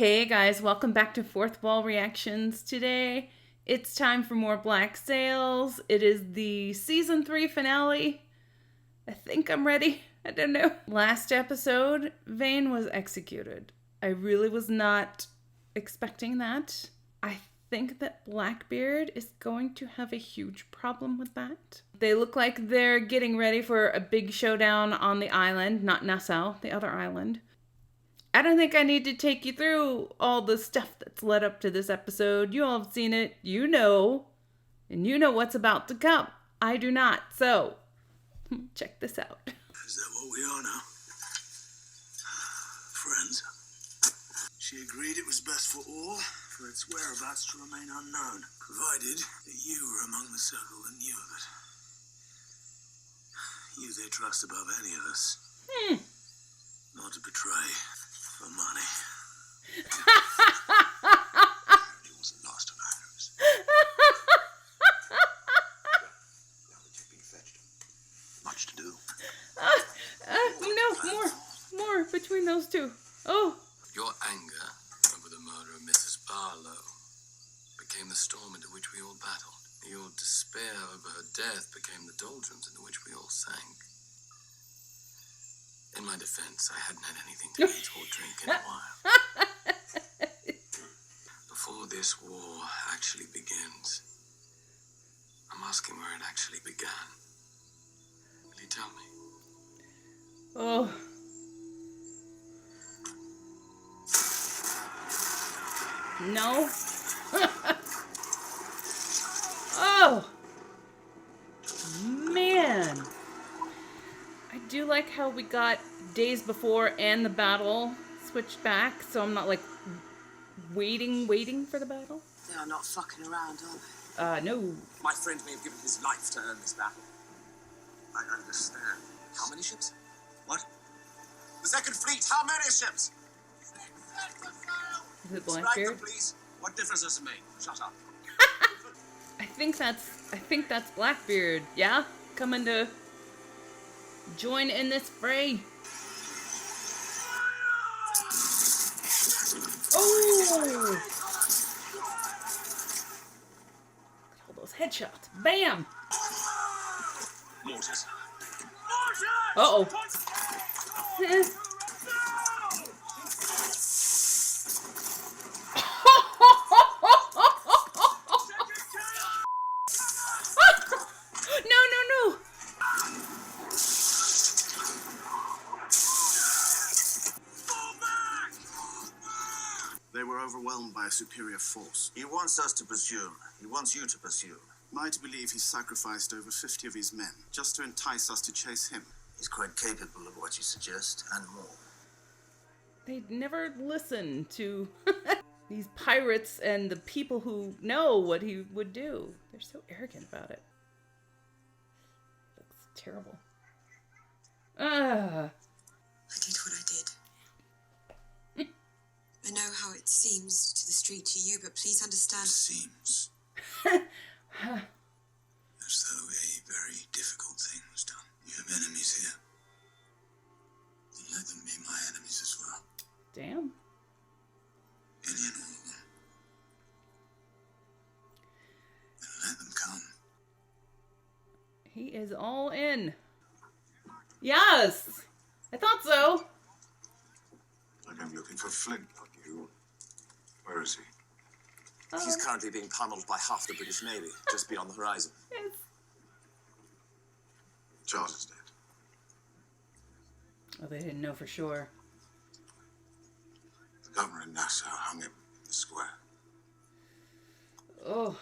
Hey guys, welcome back to Fourth Wall Reactions. Today, it's time for more Black Sails. It is the season 3 finale. I think I'm ready. I don't know. Last episode, Vane was executed. I really was not expecting that. I think that Blackbeard is going to have a huge problem with that. They look like they're getting ready for a big showdown on the island, not Nassau, the other island. I don't think I need to take you through all the stuff that's led up to this episode. You all have seen it, you know, and you know what's about to come. I do not, so check this out. Is that what we are now? Friends. She agreed it was best for all for its whereabouts to remain unknown, provided that you were among the circle that knew of it. You they trust above any of us. Not to betray. For money. It wasn't lost on Iris. Now that you've been fetched, much to do. No, more between those two. Oh. Your anger over the murder of Mrs. Barlow became the storm into which we all battled. Your despair over her death became the doldrums into which we all sank. In my defense, I hadn't had anything to eat or drink in a while. Before this war actually begins, I'm asking where it actually began. Will you tell me? Oh. No. Oh. Man. I do like how we got days before and the battle switched back, so I'm not like waiting for the battle. They are not fucking around, are they? No. My friend may have given his life to earn this battle. I understand. How many ships? What? The Second Fleet, how many ships? Is it Strike them, Blackbeard? please. What difference does it make? Shut up. I think that's Blackbeard. Yeah, coming to join in this fray. Oh! All those headshots. Bam! Mortars. Uh-oh. No. They were overwhelmed by a superior force. He wants us to pursue. He wants you to pursue. Am I to believe he sacrificed over 50 of his men just to entice us to chase him? He's quite capable of what you suggest, and more. They'd never listen to these pirates and the people who know what he would do. They're so arrogant about it. Looks terrible. I did what I did. I know how it seems to the street to you, but please understand. Seems as though a very difficult thing was done. You have enemies here. Then let them be my enemies as well. Damn. Any and all of them. And let them come. He is all in. Yes! I thought so. Like I'm looking for Flint, not you. Where is he? He's currently being pummeled by half the British Navy, just beyond the horizon. Yes. Charles is dead. Oh, they didn't know for sure. The governor in Nassau hung him in the square. Oh.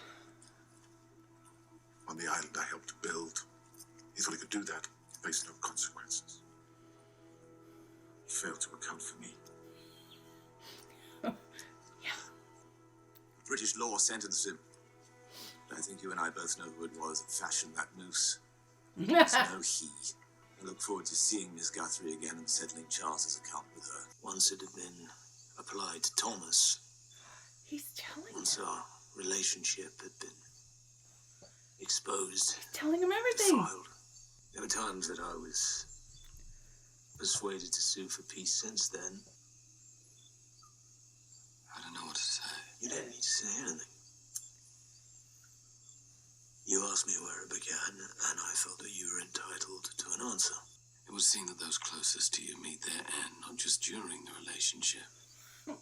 On the island I helped to build. He thought he could do that, face no consequences. He failed to account for me. British law sentenced him. I think you and I both know who it was that fashioned that noose. It's no he. I look forward to seeing Miss Guthrie again and settling Charles's account with her. Once it had been applied to Thomas. He's telling Once him. our relationship had been exposed. He's telling him everything. Defiled. There were times that I was persuaded to sue for peace since then. You don't need to say anything. You asked me where it began, and I felt that you were entitled to an answer. It would seem that those closest to you meet their end, not just during the relationship, but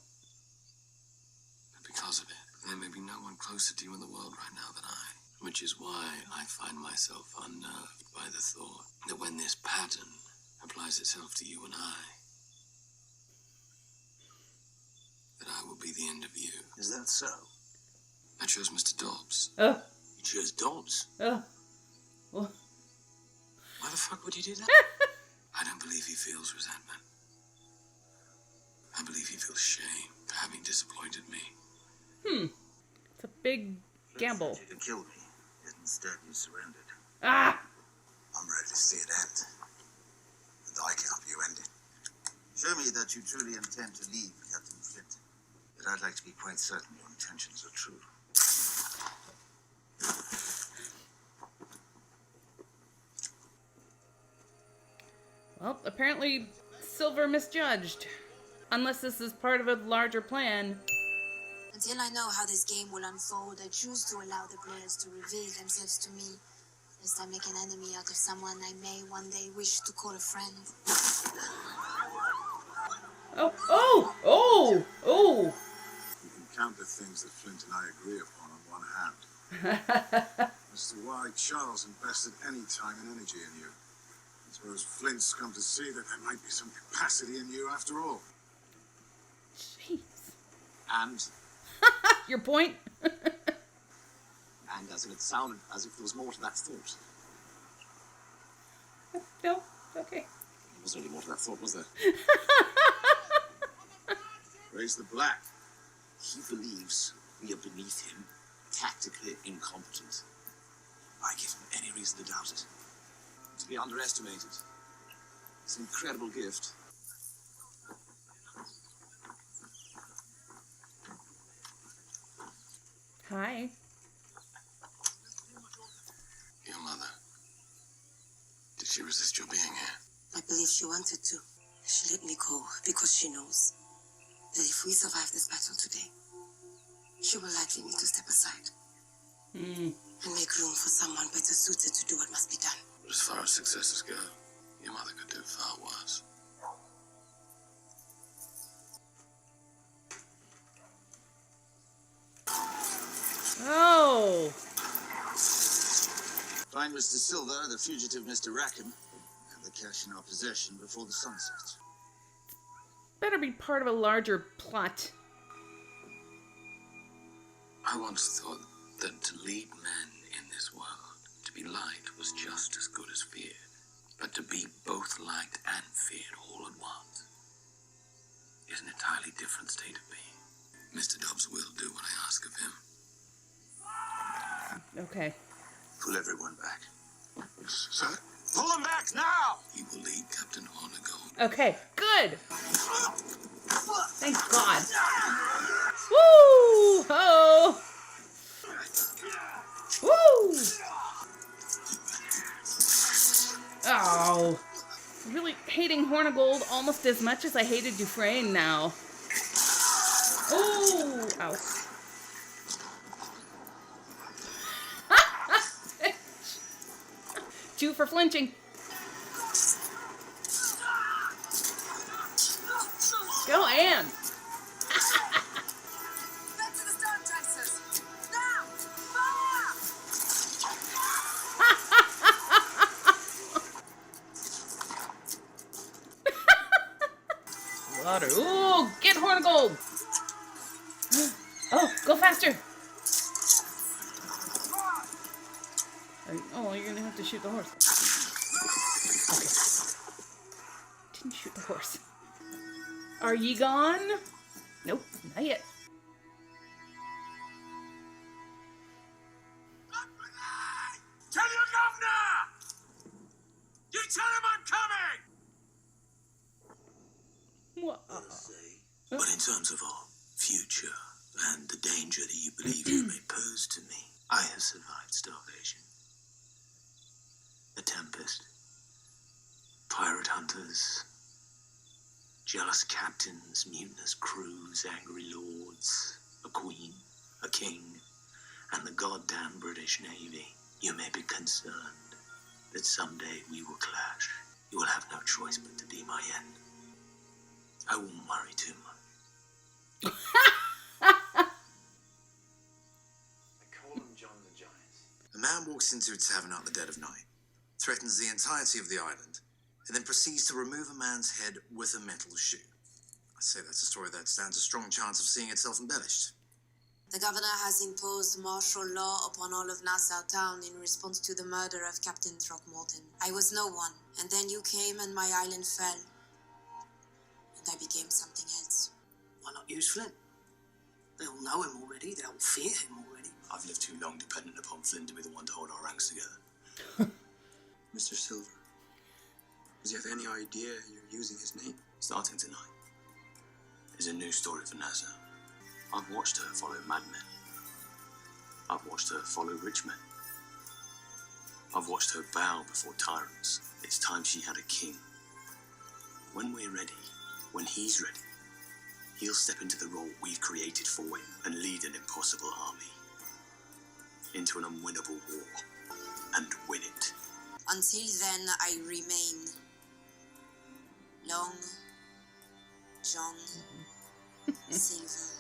because of it. There may be no one closer to you in the world right now than I, which is why I find myself unnerved by the thought that when this pattern applies itself to you and I, that I will be the end of you. Is that so? I chose Mr. Dobbs. Oh. You chose Dobbs? Oh. Well. Why the fuck would you do that? I don't believe he feels resentment. I believe he feels shame for having disappointed me. It's a big gamble. You killed me, yet instead you surrendered. Ah! I'm ready to see it end. And I can help you end it. Show me that you truly intend to leave, Captain Flint. But I'd like to be quite certain your intentions are true. Well, apparently Silver misjudged. Unless this is part of a larger plan. Until I know how this game will unfold, I choose to allow the players to reveal themselves to me, lest I make an enemy out of someone I may one day wish to call a friend. Oh, oh, oh, oh! You can count the things that Flint and I agree upon on one hand. As to why Charles invested any time and energy in you. I suppose Flint's come to see that there might be some capacity in you after all. Jeez. And Your point? as if it sounded as if there was more to that thought. No, okay. There wasn't really more to that thought, was there? Raise the black. He believes we are beneath him, tactically incompetent. I give him any reason to doubt it. To be underestimated. It's an incredible gift. Hi. Your mother. Did she resist your being here? I believe she wanted to. She let me go because she knows that if we survive this battle today, she will likely need to step aside and make room for someone better suited to do what must be done. But as far as successes go, your mother could do far worse. Oh! Find Mr. Silver, the fugitive Mr. Rackham, and the cash in our possession before the sun sets. Better be part of a larger plot. I once thought that to lead men in this world, to be liked was just as good as feared. But to be both liked and feared all at once is an entirely different state of being. Mr. Dobbs will do what I ask of him. Okay. Pull everyone back. Sir? Pull him back now! He will lead Captain Horner Gold. Okay, good! Thank God. Woo! Ho! Woo! Oh. Really hating Hornigold almost as much as I hated Dufresne now. Oh! Ow. Two for flinching. Go, Anne. Back to the storm tracers! Now! Fire! Water. Ooh, get Hornigold. Oh, go faster. Oh, you're gonna have to shoot the horse. Okay. Didn't shoot the horse. Are ye gone? Nope, not yet. Tell your governor! You tell him I'm coming! What? But in terms of our future and the danger that you believe you may pose to me, I have survived starvation. A tempest, pirate hunters, jealous captains, mutinous crews, angry lords, a queen, a king, and the goddamn British Navy, you may be concerned that someday we will clash. You will have no choice but to be my end. I won't worry too much. I call him John the Giant. A man walks into a tavern at the dead of night, threatens the entirety of the island, and then proceeds to remove a man's head with a metal shoe. I say that's a story that stands a strong chance of seeing itself embellished. The governor has imposed martial law upon all of Nassau town in response to the murder of Captain Throckmorton. I was no one, and then you came and my island fell. And I became something else. Why not use Flint? They'll know him already, they'll fear him already. I've lived too long dependent upon Flint to be the one to hold our ranks together. Mr. Silver, does he have any idea you're using his name? Starting tonight is a new story for Nassau. I've watched her follow madmen. I've watched her follow rich men. I've watched her bow before tyrants. It's time she had a king. When we're ready, when he's ready, he'll step into the role we've created for him and lead an impossible army into an unwinnable war and win it. Until then, I remain Long John Silver.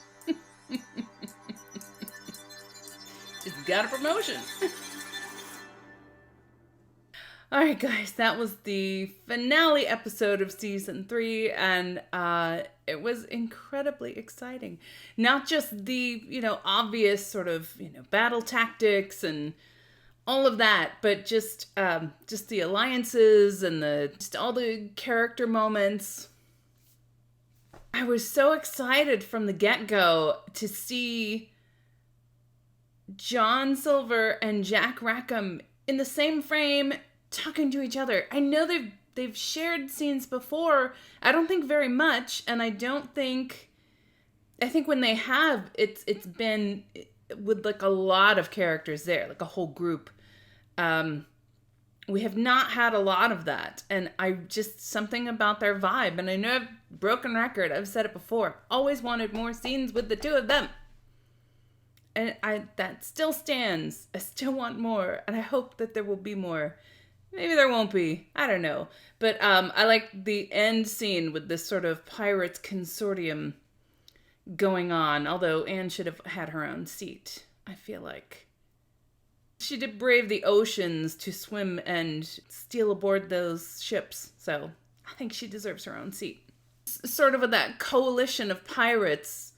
Just got a promotion. Alright guys, that was the finale episode of season 3, and it was incredibly exciting. Not just the, obvious sort of, battle tactics and all of that, but just the alliances and just all the character moments. I was so excited from the get-go to see John Silver and Jack Rackham in the same frame talking to each other. I know they've shared scenes before. I don't think very much, and I think when they have, it's been with like a lot of characters there, like a whole group. We have not had a lot of that, and something about their vibe, and I know I've broken record, I've said it before, always wanted more scenes with the two of them. And that still stands. I still want more, and I hope that there will be more. Maybe there won't be. I don't know. But I like the end scene with this sort of pirates consortium going on, although Anne should have had her own seat, I feel like. She did brave the oceans to swim and steal aboard those ships, so I think she deserves her own seat. Sort of with that coalition of pirates,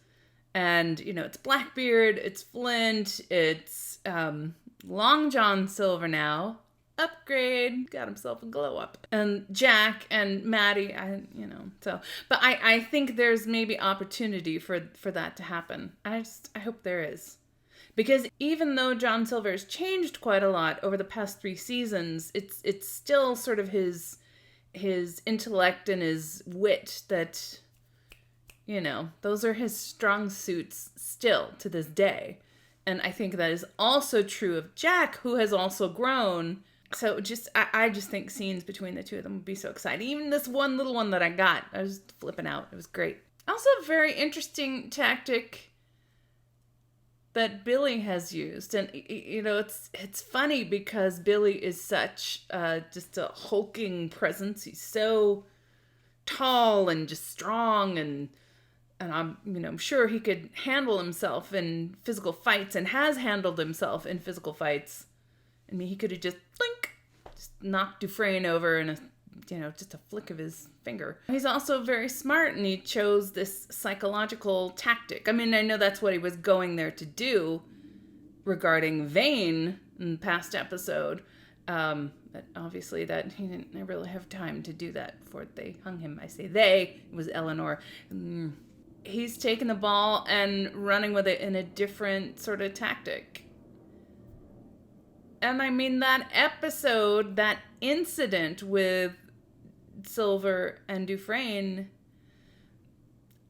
and, it's Blackbeard, it's Flint, it's Long John Silver now, upgrade, got himself a glow up, and Jack and Maddie, but I think there's maybe opportunity for that to happen. I hope there is. Because even though John Silver's changed quite a lot over the past 3 seasons, it's still sort of his intellect and his wit that, those are his strong suits still to this day. And I think that is also true of Jack, who has also grown. So I just think scenes between the two of them would be so exciting. Even this one little one that I got, I was flipping out. It was great. Also a very interesting tactic that Billy has used, and it's funny because Billy is such just a hulking presence. He's so tall and just strong, and I'm sure he could handle himself in physical fights and has handled himself in physical fights. I mean, he could have just knocked Dufresne over in just a flick of his finger. He's also very smart, and he chose this psychological tactic. I mean, I know that's what he was going there to do regarding Vane in the past episode. But obviously that he didn't really have time to do that before they hung him. I say they, it was Eleanor. He's taken the ball and running with it in a different sort of tactic. And I mean, that episode, that incident with Silver and Dufresne,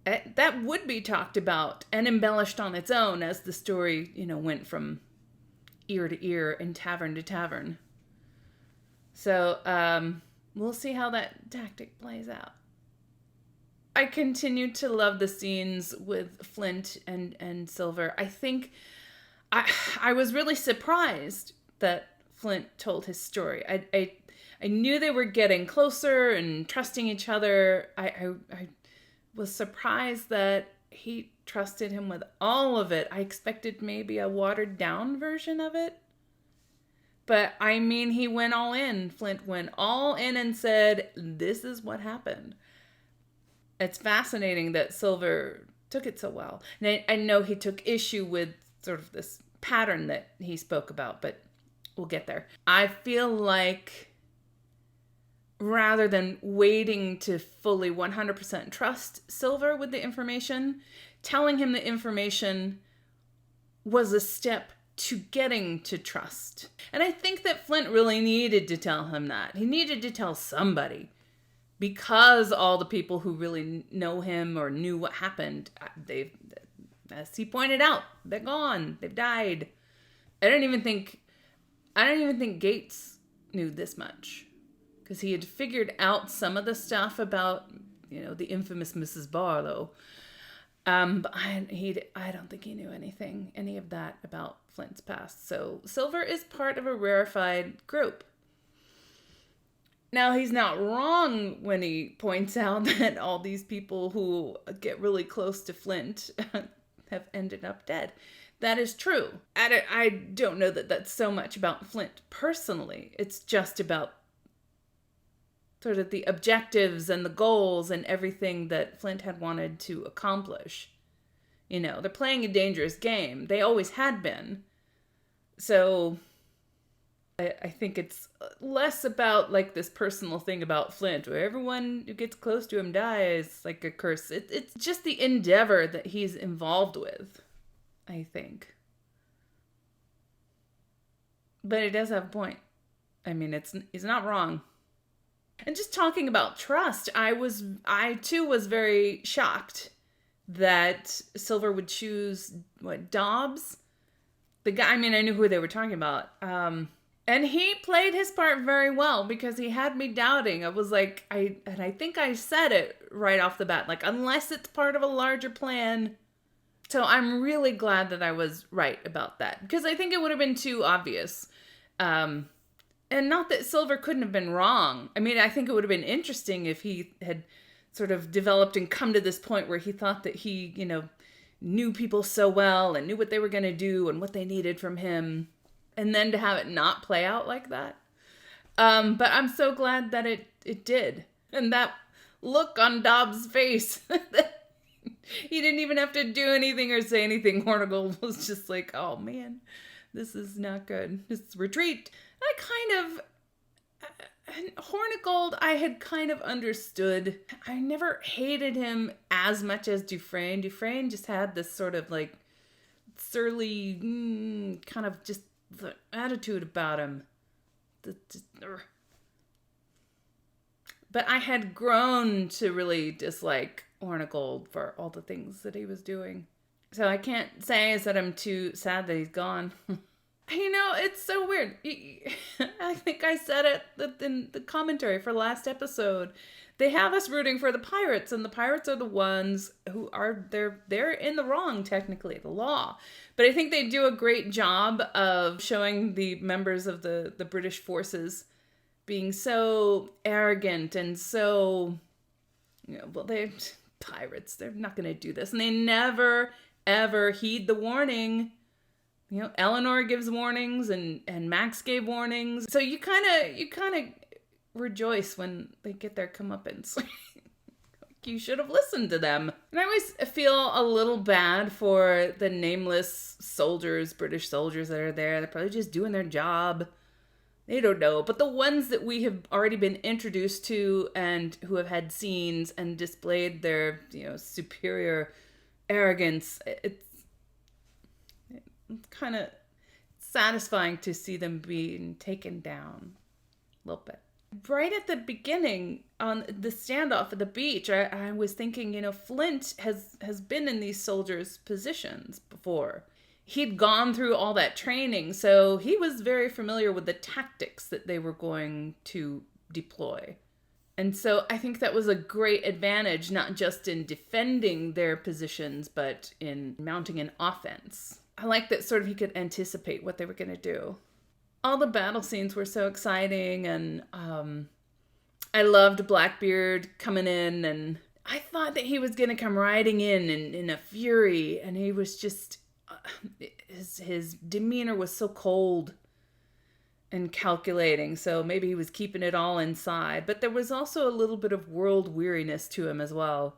that would be talked about and embellished on its own as the story, went from ear to ear and tavern to tavern. So, we'll see how that tactic plays out. I continue to love the scenes with Flint and Silver. I think I was really surprised that Flint told his story. I knew they were getting closer and trusting each other. I was surprised that he trusted him with all of it. I expected maybe a watered down version of it. But I mean, he went all in. Flint went all in and said, this is what happened. It's fascinating that Silver took it so well. And I know he took issue with sort of this pattern that he spoke about, but we'll get there. I feel like rather than waiting to fully 100% trust Silver with the information, telling him the information was a step to getting to trust. And I think that Flint really needed to tell him that. He needed to tell somebody, because all the people who really know him or knew what happened, they've, as he pointed out, they're gone. They've died. I don't even think Gates knew this much, because he had figured out some of the stuff about, the infamous Mrs. Barlow. But I don't think he knew any of that about Flint's past. So Silver is part of a rarefied group. Now, he's not wrong when he points out that all these people who get really close to Flint have ended up dead. That is true. I don't know that that's so much about Flint personally. It's just about sort of the objectives and the goals and everything that Flint had wanted to accomplish. They're playing a dangerous game. They always had been. So I think it's less about like this personal thing about Flint where everyone who gets close to him dies, like a curse. It's just the endeavor that he's involved with, I think. But it does have a point. I mean, he's not wrong. And just talking about trust, I too was very shocked that Silver would choose Dobbs? The guy, I mean, I knew who they were talking about. And he played his part very well, because he had me doubting. I was like, I think I said it right off the bat, like, unless it's part of a larger plan. So I'm really glad that I was right about that, because I think it would have been too obvious. And not that Silver couldn't have been wrong. I mean, I think it would have been interesting if he had sort of developed and come to this point where he thought that he, knew people so well and knew what they were going to do and what they needed from him. And then to have it not play out like that. But I'm so glad that it did. And that look on Dobbs' face, he didn't even have to do anything or say anything. Hornigold was just like, oh man, this is not good. Just retreat. Hornigold, I had kind of understood. I never hated him as much as Dufresne. Dufresne just had this sort of like surly, kind of just the attitude about him. But I had grown to really dislike Hornigold for all the things that he was doing. So I can't say is that I'm too sad that he's gone. It's so weird. I think I said it in the commentary for last episode. They have us rooting for the pirates, and the pirates are the ones who are, they're in the wrong, technically, the law. But I think they do a great job of showing the members of the British forces being so arrogant and so, they're pirates. They're not going to do this. And they never, ever heed the warning. Eleanor gives warnings and Max gave warnings. So you kind of rejoice when they get their comeuppance. You should have listened to them. And I always feel a little bad for the nameless soldiers, British soldiers that are there. They're probably just doing their job. They don't know. But the ones that we have already been introduced to and who have had scenes and displayed their, superior arrogance, it's kind of satisfying to see them being taken down a little bit. Right at the beginning, on the standoff at the beach, I was thinking, Flint has been in these soldiers' positions before. He'd gone through all that training, so he was very familiar with the tactics that they were going to deploy. And so I think that was a great advantage, not just in defending their positions, but in mounting an offense. I like that sort of he could anticipate what they were going to do. All the battle scenes were so exciting, and I loved Blackbeard coming in, and I thought that he was going to come riding in a fury, and he was just, his demeanor was so cold and calculating, so maybe he was keeping it all inside. But there was also a little bit of world weariness to him as well.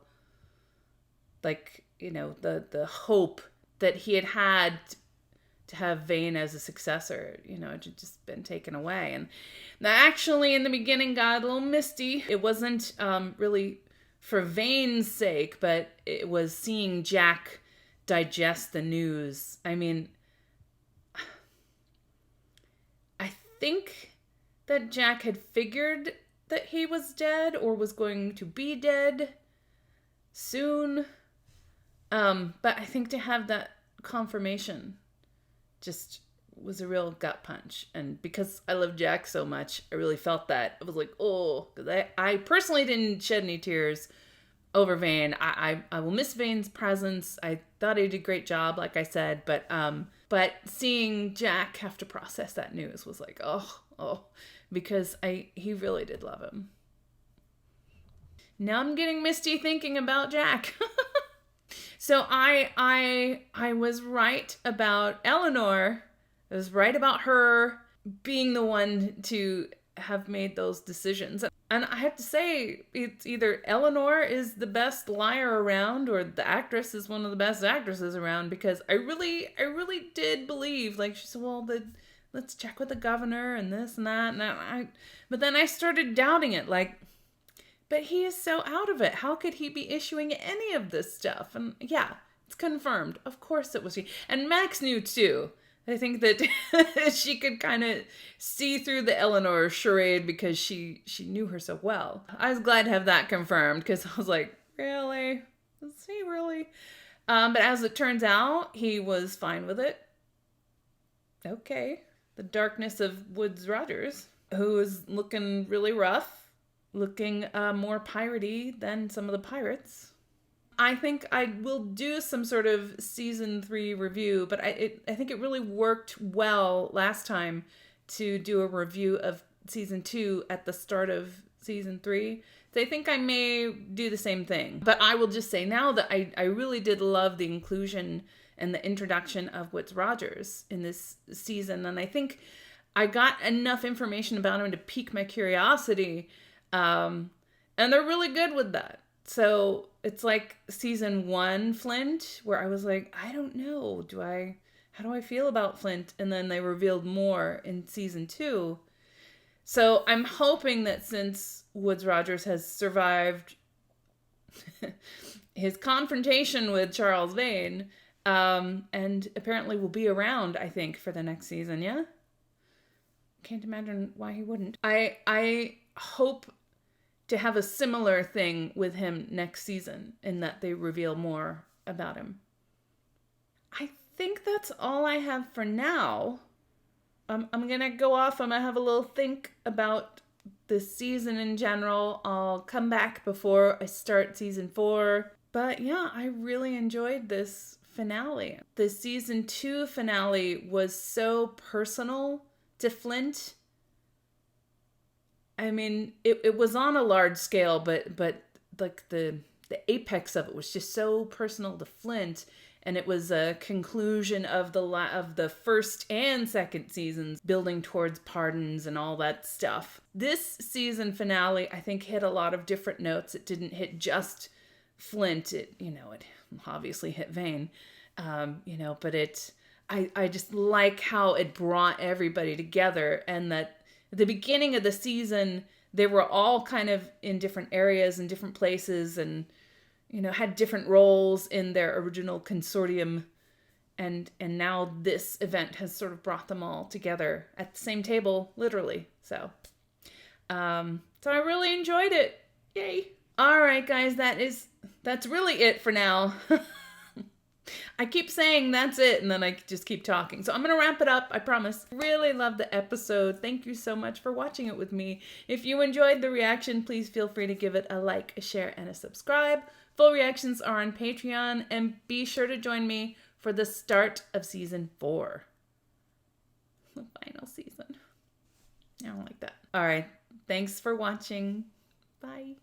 Like, the hope that he had to have Vane as a successor, it had just been taken away. And actually in the beginning got a little misty. It wasn't really for Vane's sake, but it was seeing Jack digest the news. I mean, I think that Jack had figured that he was dead or was going to be dead soon. But I think to have that confirmation just was a real gut punch. And because I love Jack so much, I really felt that. I was like, oh, because I personally didn't shed any tears over Vane. I will miss Vane's presence. I thought he did a great job, like I said, but seeing Jack have to process that news was like, oh, because he really did love him. Now I'm getting misty thinking about Jack. So I was right about Eleanor. I was right about her being the one to have made those decisions. And I have to say, it's either Eleanor is the best liar around or the actress is one of the best actresses around, because I really did believe, like, she said, well, let's check with the governor and this and that. But then I started doubting it, like, but he is so out of it. How could he be issuing any of this stuff? And yeah, it's confirmed. Of course it was he. And Max knew too. I think that she could kind of see through the Eleanor charade because she knew her so well. I was glad to have that confirmed, because I was like, really? Is he really? But as it turns out, he was fine with it. Okay. The darkness of Woodes Rogers, who is looking really rough, looking more piratey than some of the pirates. I think I will do some sort of season 3 review, but I think it really worked well last time to do a review of season 2 at the start of season 3. So I think I may do the same thing. But I will just say now that I really did love the inclusion and the introduction of Woodes Rogers in this season. And I think I got enough information about him to pique my curiosity. And they're really good with that. So it's like season 1 Flint, where I was like, I don't know, how do I feel about Flint? And then they revealed more in season 2. So I'm hoping that since Woodes Rogers has survived his confrontation with Charles Vane, and apparently will be around, I think, for the next season, yeah? Can't imagine why he wouldn't. I hope to have a similar thing with him next season, in that they reveal more about him. I think that's all I have for now. I'm going to go off. I'm going to have a little think about the season in general. I'll come back before I start season 4. But yeah, I really enjoyed this finale. The season 2 finale was so personal to Flint. I mean, it was on a large scale, but like the apex of it was just so personal to Flint, and it was a conclusion of the first and second seasons, building towards pardons and all that stuff. This season finale, I think, hit a lot of different notes. It didn't hit just Flint. It obviously hit Vane, but I just like how it brought everybody together, and that at the beginning of the season, they were all kind of in different areas and different places, and, had different roles in their original consortium. And now this event has sort of brought them all together at the same table, literally. So I really enjoyed it. Yay. All right, guys, that's really it for now. I keep saying that's it, and then I just keep talking. So I'm going to wrap it up, I promise. Really love the episode. Thank you so much for watching it with me. If you enjoyed the reaction, please feel free to give it a like, a share, and a subscribe. Full reactions are on Patreon, and be sure to join me for the start of season 4. The final season. I don't like that. All right. Thanks for watching. Bye.